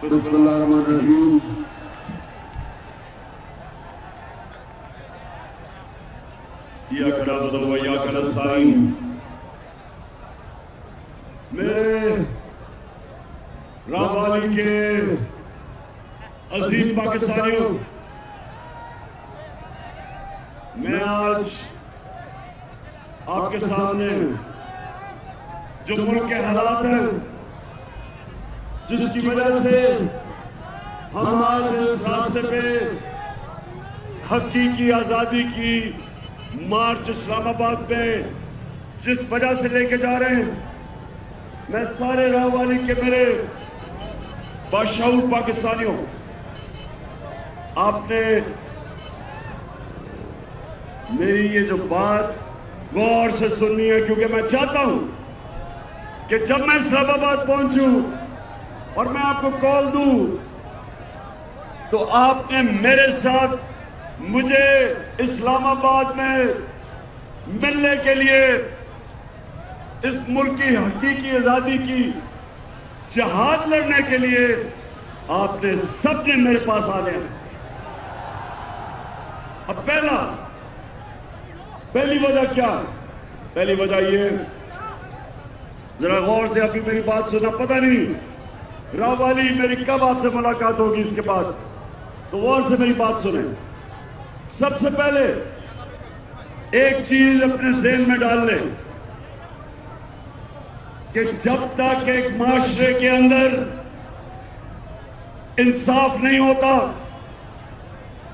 بسم اللہ الرحمن الرحیم. ایاک نعبد و ایاک نستعین. میرے راوالی کے عظیم پاکستانیوں، میں آج آپ کے سامنے جو ملک کے حالات ہیں جس کی وجہ سے ہم آج اس راستے پہ حقیقی آزادی کی مارچ اسلام آباد میں جس وجہ سے لے کے جا رہے ہیں، میں سارے راوالی کے میرے باشعور پاکستانیوں، آپ نے میری یہ جو بات غور سے سننی ہے، کیونکہ میں چاہتا ہوں کہ جب میں اسلام آباد پہنچوں اور میں آپ کو کال دوں تو آپ نے میرے ساتھ مجھے اسلام آباد میں ملنے کے لیے اس ملک کی حقیقی آزادی کی جہاد لڑنے کے لیے آپ نے سب نے میرے پاس آنے ہیں. اب پہلی وجہ کیا؟ پہلی وجہ یہ، ذرا غور سے ابھی میری بات سننا. پتہ نہیں راوالی میری کب آپ سے ملاقات ہوگی اس کے بعد، تو غور سے میری بات سنیں. سب سے پہلے ایک چیز اپنے ذہن میں ڈال لیں کہ جب تک ایک معاشرے کے اندر انصاف نہیں ہوتا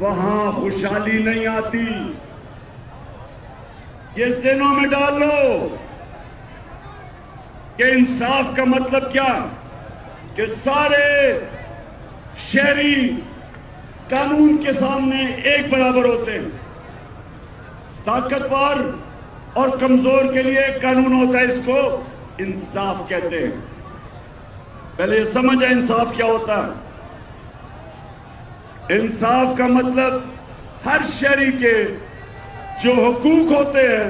وہاں خوشحالی نہیں آتی. یہ ذہنوں میں ڈال لو کہ انصاف کا مطلب کیا، کہ سارے شہری قانون کے سامنے ایک برابر ہوتے ہیں. طاقتور اور کمزور کے لیے ایک قانون ہوتا ہے، اس کو انصاف کہتے ہیں. پہلے یہ سمجھیں انصاف کیا ہوتا ہے. انصاف کا مطلب ہر شہری کے جو حقوق ہوتے ہیں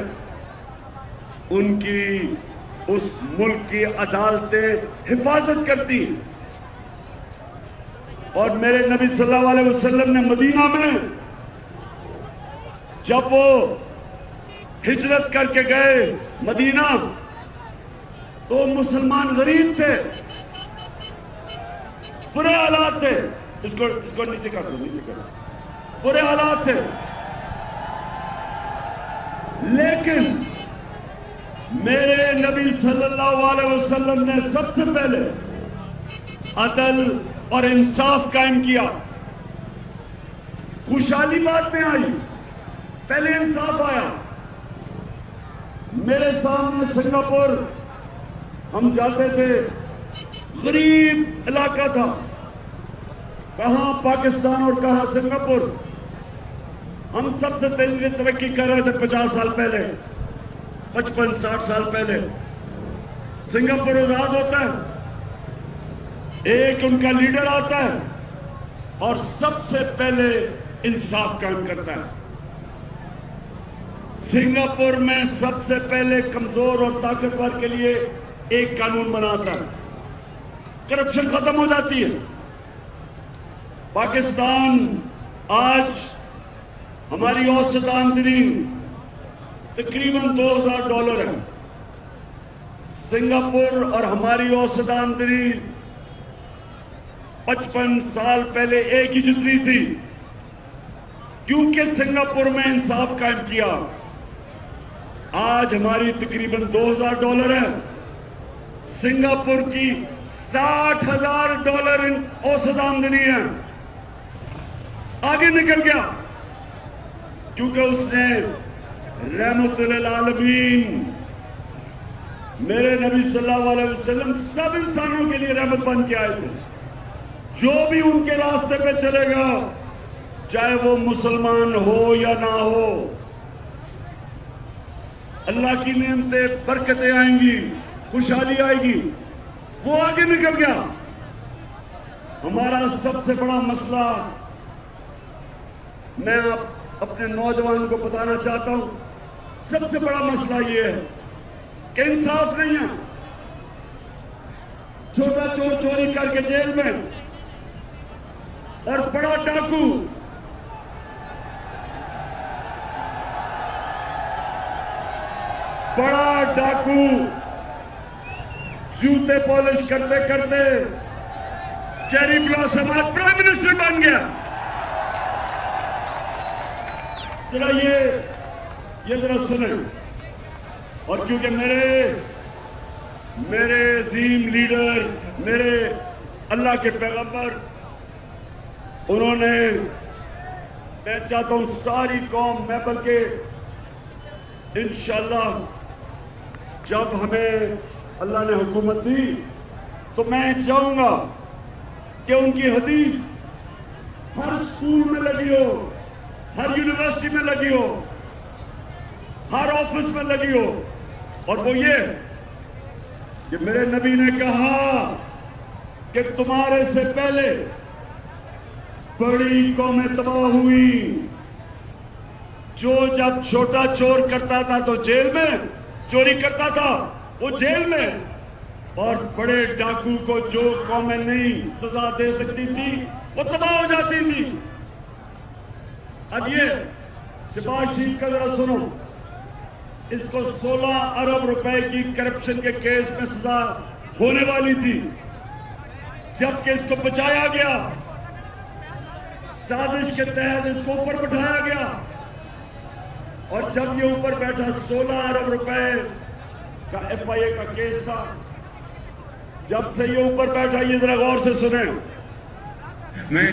ان کی اس ملک کی عدالتیں حفاظت کرتی ہیں. اور میرے نبی صلی اللہ علیہ وسلم نے مدینہ میں جب وہ ہجرت کر کے گئے مدینہ تو مسلمان غریب تھے، برے حالات تھے. اس کو نیچے کر دو، نیچے کر دو. برے حالات تھے، لیکن میرے نبی صلی اللہ علیہ وسلم نے سب سے پہلے عدل اور انصاف قائم کیا. خوشحالی بعد میں آئی، پہلے انصاف آیا. میرے سامنے سنگاپور ہم جاتے تھے، غریب علاقہ تھا، کہاں پاکستان اور کہاں سنگاپور. ہم سب سے تیزی سے ترقی کر رہے تھے 50 سال پہلے، 55-60 سال پہلے. سنگاپور آزاد ہوتا ہے، ایک ان کا لیڈر آتا ہے اور سب سے پہلے انصاف قائم کرتا ہے. سنگاپور میں سب سے پہلے کمزور اور طاقتور کے لیے ایک قانون بناتا ہے، کرپشن ختم ہو جاتی ہے. پاکستان آج ہماری اوسط آمدنی تقریباً $2000 ہے. سنگاپور اور ہماری اوسط آمدنی 55 سال پہلے ایک ہی جتنی تھی. کیونکہ سنگاپور میں انصاف قائم کیا، آج ہماری تقریباً $2000 ہے. سنگاپور کی $60,000 اوسط آمدنی ہے. آگے نکل گیا کیونکہ اس نے رحمت للعالمین میرے نبی صلی اللہ علیہ وسلم سب انسانوں کے لیے رحمت بن کے آئے تھے. جو بھی ان کے راستے پہ چلے گا، چاہے وہ مسلمان ہو یا نہ ہو، اللہ کی نعمتیں برکتیں آئیں گی، خوشحالی آئے گی. وہ آگے نکل گیا. ہمارا سب سے بڑا مسئلہ، میں اپنے نوجوان کو بتانا چاہتا ہوں، سب سے بڑا مسئلہ یہ ہے کہ انصاف نہیں ہے. چھوٹا چور چوری کر کے جیل میں، اور بڑا ڈاکو جوتے پالش کرتے کرتے چیری بلاسم آج پرائم منسٹر بن گیا. ذرا یہ ذرا سنیں. اور کیونکہ میرے عظیم لیڈر، میرے اللہ کے پیغمبر، انہوں نے، میں چاہتا ہوں ساری قوم، میں بلکہ انشاءاللہ جب ہمیں اللہ نے حکومت دی تو میں چاہوں گا کہ ان کی حدیث ہر اسکول میں لگی ہو، ہر یونیورسٹی میں لگی ہو، ہر آفس میں لگی ہو. اور وہ یہ کہ میرے نبی نے کہا کہ تمہارے سے پہلے بڑی قومیں تباہ ہوئی. جو جب چھوٹا چور کرتا تھا تو جیل میں، چوری کرتا تھا وہ جیل میں، اور بڑے ڈاکو کو جو قومیں نہیں سزا دے سکتی تھی وہ تباہ ہو جاتی تھی. اب یہ شہباز شریف کا ذرا سنو. اس کو 16 ارب روپے کی کرپشن کے کیس میں سزا ہونے والی تھی، جبکہ اس کو بچایا گیا، سازش کے تحت اس کو اوپر بٹھایا گیا. اور جب یہ اوپر بیٹھا 16 ارب روپے کا ایف آئی اے کا کیس تھا، جب سے یہ اوپر بیٹھا، یہ ذرا غور سے سنیں. میں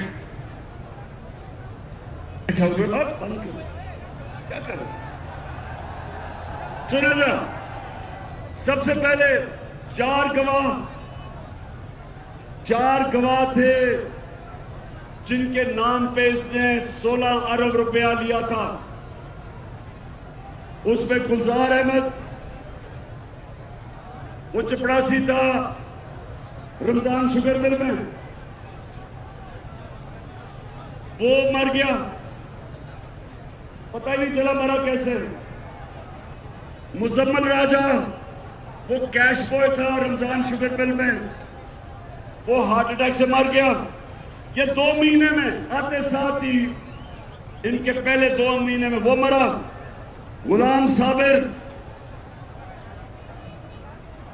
کیا کروں؟ سنیں ذرا. سب سے پہلے چار گواہ تھے جن کے نام پہ اس نے 16 ارب روپیہ لیا تھا. اس میں گلزار احمد، وہ چپڑاسی تھا رمضان شوگر مل میں، وہ مر گیا، پتہ ہی نہیں چلا مرا کیسے. مزمل راجہ، وہ کیش بوائے تھا رمضان شوگر مل میں، وہ ہارٹ اٹیک سے مر گیا. یہ 2 مہینے میں آتے ساتھ ہی، ان کے پہلے 2 مہینے میں وہ مرا. غلام صابر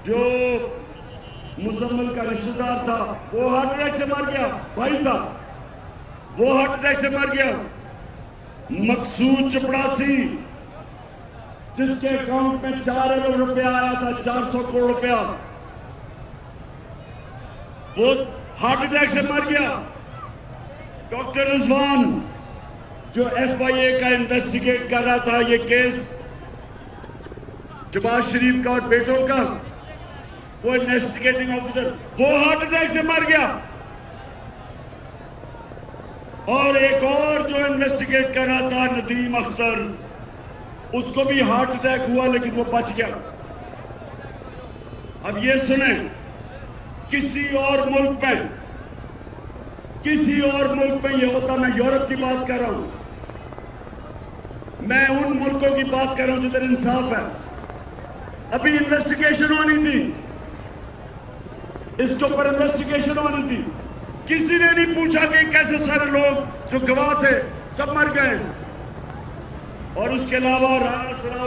جو مزمل کا رشتہ دار تھا، وہ ہارٹ اٹیک سے مر گیا، بھائی تھا، وہ ہارٹ اٹیک سے مر گیا. مقصود چپڑاسی جس کے اکاؤنٹ میں 4 ارب روپیہ آیا تھا، 400 کروڑ روپیہ، وہ ہارٹ اٹیک سے مر گیا. ڈاکٹر رضوان جو ایف آئی اے کا انویسٹیگیٹ کر رہا تھا یہ کیس شہباز شریف کا اور بیٹوں کا، وہ انویسٹیگیٹنگ آفیسر، وہ ہارٹ اٹیک سے مر گیا. اور ایک اور جو انویسٹیگیٹ کر رہا تھا ندیم اختر، اس کو بھی ہارٹ اٹیک ہوا لیکن وہ بچ گیا. اب یہ سنیں، کسی اور ملک میں یہ ہوتا، میں یورپ کی بات کر رہا ہوں، میں ان ملکوں کی بات کر رہا ہوں جدھر انصاف ہے. ابھی انویسٹیگیشن ہونی تھی، اس کے اوپر انویسٹیگیشن ہونی تھی. کسی نے نہیں پوچھا کہ کیسے سارے لوگ جو گواہ تھے سب مر گئے. اور اس کے علاوہ رانا ثناء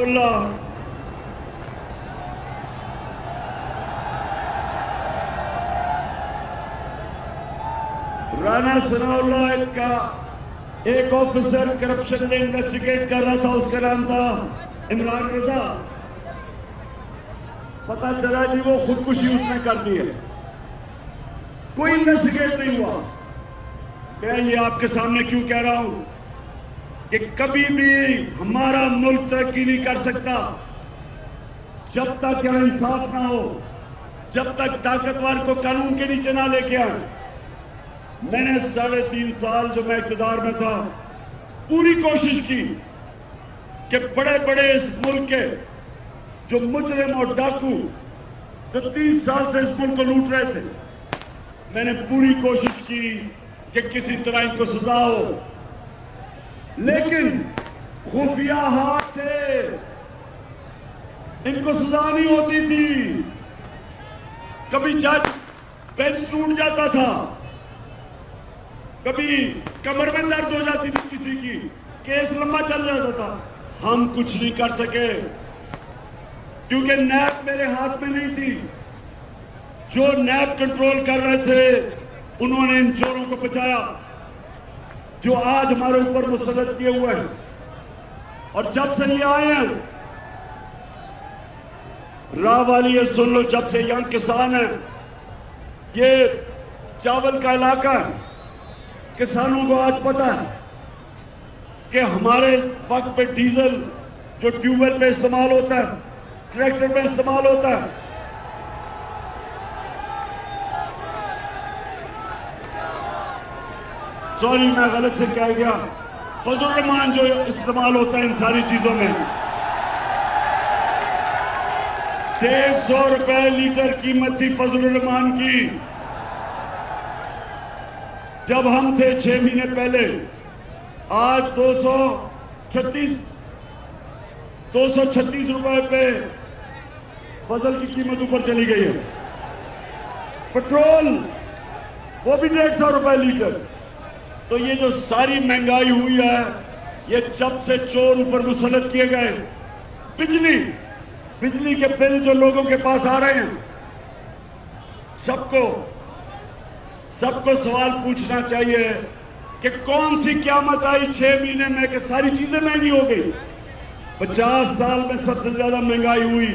اللہ کا ایک آفیسر کرپشن میں انویسٹیگیٹ کر رہا تھا، اس کا نام تھا عمران رضا. پتا چلا جی وہ خودکشی اس نے کر دی ہے، کوئی انویسٹیگیٹ نہیں ہوا. میں یہ آپ کے سامنے کیوں کہہ رہا ہوں کہ کبھی بھی ہمارا ملک ترقی نہیں کر سکتا جب تک یہاں انصاف نہ ہو، جب تک طاقتور کو قانون کے نیچے نہ لے کے آئے. میں نے 3.5 سال جو میں اقتدار میں تھا پوری کوشش کی کہ بڑے بڑے اس ملک کے جو مجرم اور ڈاکو جو 30 سال سے اس ملک کو لوٹ رہے تھے، میں نے پوری کوشش کی کہ کسی طرح ان کو سزا ہو، لیکن خفیہ ہاتھ تھے، ان کو سزا نہیں ہوتی تھی. کبھی جج بینچ ٹوٹ جاتا تھا، کبھی کمر میں درد ہو جاتی تھی کسی کی، کیس لمبا چل جاتا تھا، ہم کچھ نہیں کر سکے کیونکہ نیب میرے ہاتھ میں نہیں تھی. جو نیب کنٹرول کر رہے تھے انہوں نے ان چوروں کو بچایا جو آج ہمارے اوپر مسلط کیے ہوئے ہیں. اور جب سے یہ آئے ہیں، راہ والی یہ سن لو، جب سے ینگ کسان ہیں، یہ چاول کا علاقہ ہے، کسانوں کو آج پتا ہے کہ ہمارے وقت پہ ڈیزل جو ٹیوب ویل پہ استعمال ہوتا ہے، ٹریکٹر پہ استعمال ہوتا ہے، سوری میں غلط سے کہہ گیا، فضل الرحمان جو استعمال ہوتا ہے ان ساری چیزوں میں، 150 روپے لیٹر قیمت تھی فضل الرحمان کی جب ہم تھے 6 مہینے پہلے. آج 236 روپے پہ فضل کی قیمت اوپر چلی گئی ہے. پٹرول وہ بھی 150 روپے لیٹر. تو یہ جو ساری مہنگائی ہوئی ہے یہ جب سے چور اوپر مسلط کیے گئے. بجلی کے بل جو لوگوں کے پاس آ رہے ہیں، سب کو سوال پوچھنا چاہیے کہ کون سی قیامت آئی 6 مہینے میں کہ ساری چیزیں مہنگی ہو گئی. 50 سال میں سب سے زیادہ مہنگائی ہوئی.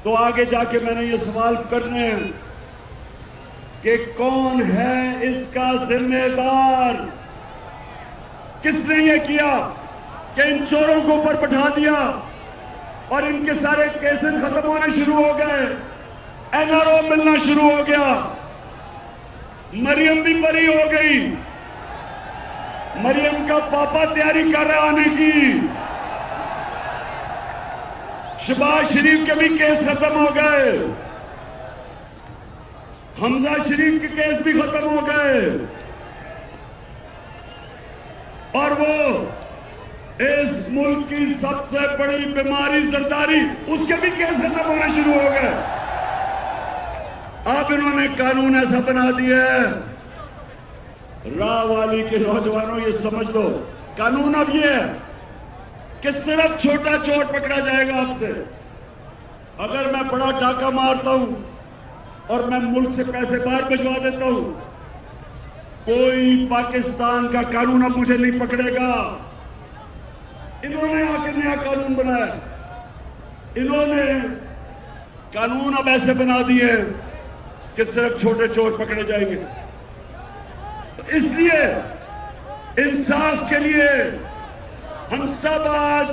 تو آگے جا کے میں نے یہ سوال کرنے ہیں کہ کون ہے اس کا ذمہ دار؟ کس نے یہ کیا کہ ان چوروں کو اوپر بٹھا دیا اور ان کے سارے کیسز ختم ہونے شروع ہو گئے، NRO ملنا شروع ہو گیا، مریم بھی بری ہو گئی، مریم کا پاپا تیاری کر رہا آنے کی، شہباز شریف کے بھی کیس ختم ہو گئے، حمزہ شریف کے کیس بھی ختم ہو گئے، اور وہ اس ملک کی سب سے بڑی بیماری زرداری، اس کے بھی کیس ختم ہونے شروع ہو گئے. اب انہوں نے قانون ایسا بنا دیا ہے، راہ والی کے نوجوانوں یہ سمجھ لو، قانون اب یہ ہے کہ صرف چھوٹا چور پکڑا جائے گا. آپ سے اگر میں بڑا ڈاکہ مارتا ہوں اور میں ملک سے پیسے باہر بھجوا دیتا ہوں، کوئی پاکستان کا قانون اب مجھے نہیں پکڑے گا. انہوں نے آ کے نیا قانون بنایا، انہوں نے قانون اب ایسے بنا دیے کہ صرف چھوٹے چور پکڑے جائیں گے. اس لیے انصاف کے لیے ہم سب آج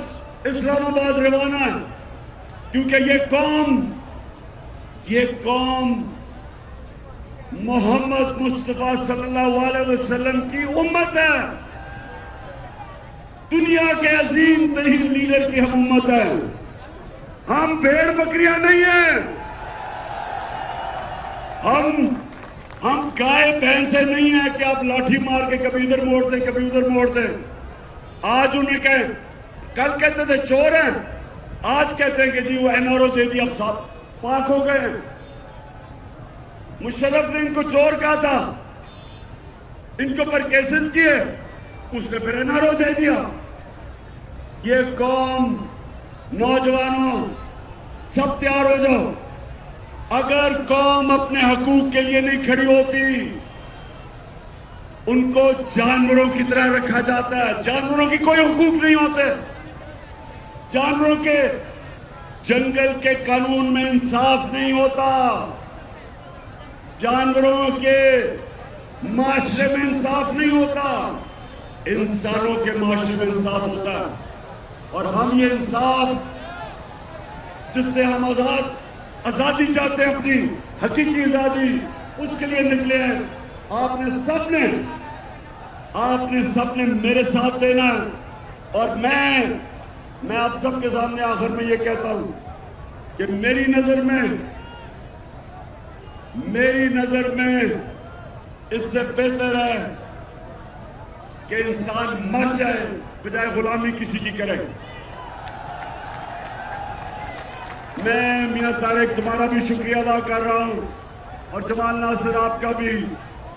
اسلام آباد روانہ ہیں، کیونکہ یہ قوم محمد مصطفیٰ صلی اللہ علیہ وسلم کی امت ہے. دنیا کے عظیم ترین لیڈر کی ہم امت ہے. ہم بھیڑ بکریاں نہیں ہیں، ہم گائے بھینسیں نہیں ہیں کہ آپ لاٹھی مار کے کبھی ادھر موڑ دیں کبھی ادھر موڑ دیں. آج انہیں کل کہتے تھے چور ہیں، آج کہتے ہیں کہ جی وہ NRO دے دیا، اب صاحب پاک ہو گئے ہیں. مشرف نے ان کو چور کہا تھا، ان کے اوپر کیسز کیے، اس نے پھر NRO دے دیا. یہ قوم، نوجوانوں سب تیار ہو جاؤ. اگر قوم اپنے حقوق کے لیے نہیں کھڑی ہوتی، ان کو جانوروں کی طرح رکھا جاتا ہے. جانوروں کی کوئی حقوق نہیں ہوتے. جانوروں کے جنگل کے قانون میں انصاف نہیں ہوتا، جانوروں کے معاشرے میں انصاف نہیں ہوتا، انسانوں کے معاشرے میں انصاف ہوتا ہے. اور ہم یہ انصاف جس سے ہم آزادی چاہتے ہیں، اپنی حقیقی آزادی، اس کے لیے نکلے ہیں. آپ نے سب نے میرے ساتھ دینا ہے. اور میں آپ سب کے سامنے آخر میں یہ کہتا ہوں کہ میری نظر میں اس سے بہتر ہے کہ انسان مر جائے بجائے غلامی کسی کی کرے. میں میاں طارق تمہارا بھی شکریہ ادا کر رہا ہوں، اور جمال ناصر آپ کا بھی